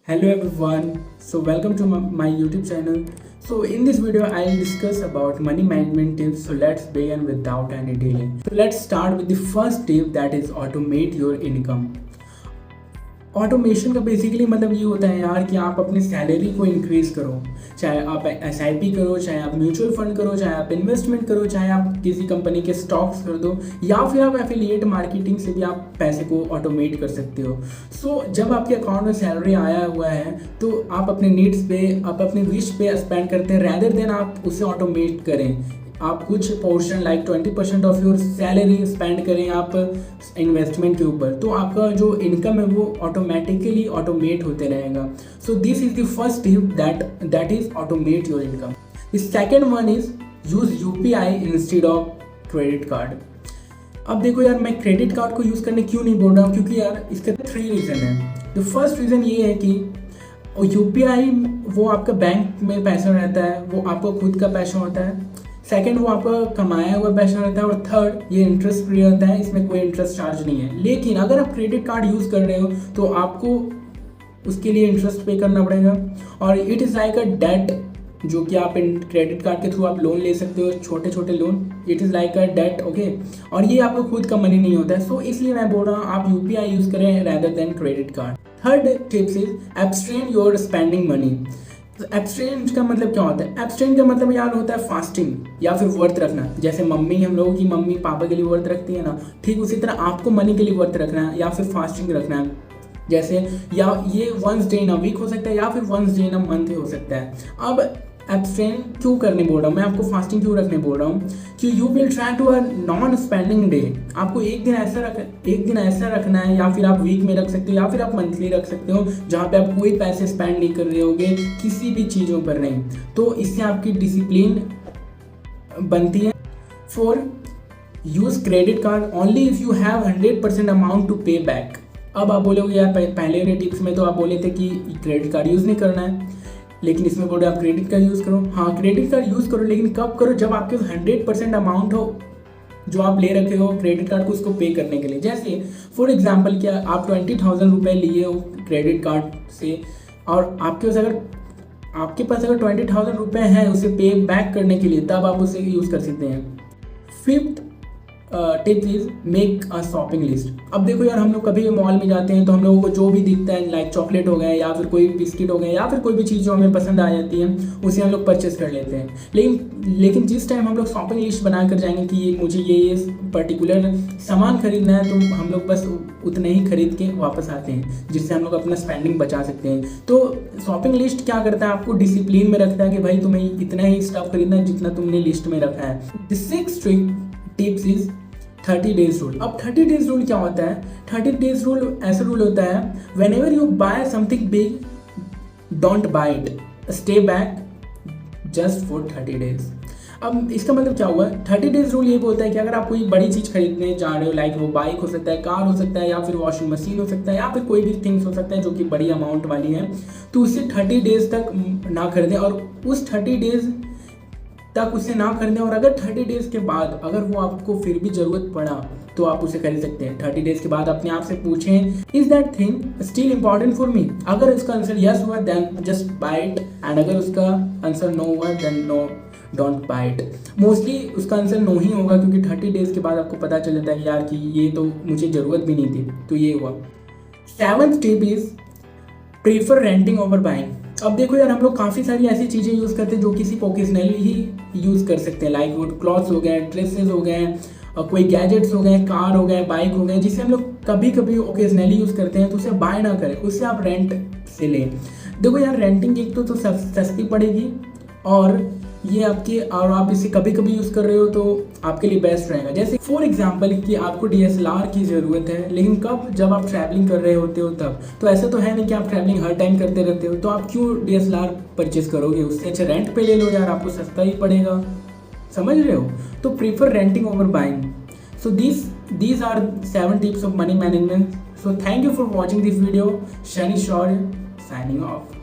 Hello everyone, so welcome to my YouTube channel. So in this video I'll discuss about money management tips. So let's begin without any delay. So let's start with the first tip, that is automate your income. Automation का basically मतलब ये होता है यार कि आप अपनी salary को इंक्रीज़ करो, चाहे आप SIP करो, चाहे आप म्यूचुअल फंड करो, चाहे आप इन्वेस्टमेंट करो, चाहे आप किसी कंपनी के स्टॉक्स कर दो, या फिर आप एफिलिएट मार्केटिंग से भी आप पैसे को ऑटोमेट कर सकते हो। सो जब आपके अकाउंट में सैलरी आया हुआ है तो आप अपने नीड्स पे, आप अपने विश पे स्पेंड करते हैं रैदर देन आप उसे ऑटोमेट करें। आप कुछ portion like 20% of your salary spend करें आप इन्वेस्टमेंट के ऊपर, तो आपका जो इनकम है वो ऑटोमेटिकली ऑटोमेट होते रहेगा। So this is the first tip that is automate your income. The second one is use UPI instead of credit card. अब देखो यार, मैं क्रेडिट कार्ड को यूज़ करने क्यों नहीं बोल रहा हूँ, क्योंकि यार इसके 3 रीज़न है। द फर्स्ट रीज़न ये है कि UPI वो आपका बैंक में पैसा रहता है, वो आपका खुद का पैसा होता है। सेकंड, वो आपका कमाया हुआ पैसा रहता है। और थर्ड, ये इंटरेस्ट फ्री रहता है, इसमें कोई इंटरेस्ट चार्ज नहीं है। लेकिन अगर आप क्रेडिट कार्ड यूज़ कर रहे हो तो आपको उसके लिए इंटरेस्ट पे करना पड़ेगा। और it is like a debt, जो कि आप क्रेडिट कार्ड के थ्रू आप लोन ले सकते हो, छोटे छोटे loan. It is like a debt, okay. और ये आपको खुद का मनी नहीं होता है। सो इसलिए मैं बोल रहा हूँ आप UPI यूज़ करें rather than credit card. Third tips is abstain your spending money. Abstain का मतलब क्या होता है? एब्सटेन का मतलब यार होता है फास्टिंग या फिर व्रत रखना। जैसे मम्मी, हम लोगों की मम्मी पापा के लिए व्रत रखती है ना, ठीक उसी तरह आपको मनी के लिए व्रत रखना है या फिर फास्टिंग रखना है। जैसे या ये once day in a week हो सकता है या फिर once day in a month हो सकता है। अब एब्सटेन क्यों करने बोल रहा हूँ मैं, आपको फास्टिंग क्यों रखने बोल रहा हूँ कि you will try to a non spending day. आपको एक दिन ऐसा रखना है, या फिर आप वीक में रख सकते हो या फिर आप मंथली रख सकते हो, जहाँ पे आप कोई पैसे स्पेंड नहीं कर रहे होगे किसी भी चीज़ों पर नहीं। तो इससे आपकी डिसिप्लिन बनती है। 4, use credit card only if you have 100% amount to pay back. अब आप बोलोगे यार पहले वाले टिप्स में तो आप बोले थे कि क्रेडिट कार्ड यूज़ नहीं करना है, लेकिन इसमें बोल रहे आप क्रेडिट कार्ड यूज़ करो। हाँ, क्रेडिट कार्ड यूज़ करो, लेकिन कब करो? जब आपके 100% अमाउंट हो जो आप ले रखे हो क्रेडिट कार्ड को उसको पे करने के लिए। जैसे फॉर एग्जांपल क्या आप 20,000 रुपये लिए हो क्रेडिट कार्ड से, और आपके पास अगर 20,000 रुपये हैं उसे पे बैक करने के लिए, तब आप उसे यूज़ कर सकते हैं। 5th tip is make a shopping list. अब देखो यार, हम लोग कभी भी मॉल में जाते हैं तो हम लोगों को जो भी दिखता है, लाइक चॉकलेट हो गए या फिर कोई बिस्किट हो गए या फिर कोई भी चीज़ जो हमें पसंद आ जाती है, उसे हम लोग परचेस कर लेते हैं। लेकिन जिस टाइम हम लोग शॉपिंग लिस्ट बना कर जाएंगे कि मुझे ये पर्टिकुलर सामान खरीदना है, तो हम लोग बस उतना ही खरीद के वापस आते हैं, जिससे हम लोग अपना स्पेंडिंग बचा सकते हैं। तो शॉपिंग लिस्ट क्या करता है, आपको डिसिप्लिन में रखता है कि भाई तुम्हें इतना ही स्टफ खरीदना है जितना तुमने लिस्ट में रखा है। The 6th tips is 30 days rule. अब 30 डेज रूल क्या होता है? 30 डेज रूल ऐसा रूल होता है, whenever you buy something big don't buy it, stay back just for 30 days. अब इसका मतलब क्या हुआ? 30 डेज रूल ये बोलता है कि अगर आप कोई बड़ी चीज़ खरीदने जा रहे हो, लाइक वो बाइक हो सकता है, कार हो सकता है, या फिर वॉशिंग मशीन हो सकता है, या फिर कोई भी थिंग्स हो सकता है जो कि बड़ी अमाउंट वाली है, तो उसे 30 डेज तक ना खरीदें। और उस 30 डेज तक उसे ना खरीदें, और अगर 30 डेज के बाद अगर वो आपको फिर भी ज़रूरत पड़ा तो आप उसे खरीद सकते हैं। 30 डेज के बाद अपने आप से पूछें, is that thing still important for me? अगर उसका आंसर यस हुआ then just buy it, and अगर उसका आंसर नो हुआ then no, don't buy it. Mostly उसका आंसर नो ही होगा, क्योंकि 30 डेज के बाद आपको पता चल जाता है कि यार कि ये तो मुझे ज़रूरत भी नहीं थी, तो ये हुआ। 7th tip is prefer renting over buying. अब देखो यार, हम लोग काफ़ी सारी ऐसी चीज़ें यूज़ करते हैं जो किसी ओकेजनली ही यूज़ कर सकते हैं, लाइक वो क्लॉथ्स हो गए, ड्रेसेस हो गए, कोई गैजेट्स हो गए, कार हो गए, बाइक हो गए, जिसे हम लोग कभी कभी ओकेजनली यूज़ करते हैं, तो उसे बाय ना करें, उससे आप रेंट से लें। देखो यार, रेंटिंग एक तो सस्ती पड़ेगी, और ये आपकी, और आप इसे कभी कभी यूज़ कर रहे हो तो आपके लिए बेस्ट रहेगा। जैसे फॉर एग्जांपल कि आपको DSLR की ज़रूरत है, लेकिन कब? जब आप ट्रैवलिंग कर रहे होते हो तब। तो ऐसा तो है नहीं कि आप ट्रैवलिंग हर टाइम करते रहते हो, तो आप क्यों DSLR परचेस करोगे? उससे अच्छा रेंट पे ले लो यार, आपको सस्ता ही पड़ेगा। समझ रहे हो? तो prefer renting over buying. So these are 7 tips of money management. So thank you for watching this video. Shani Shaurya signing off.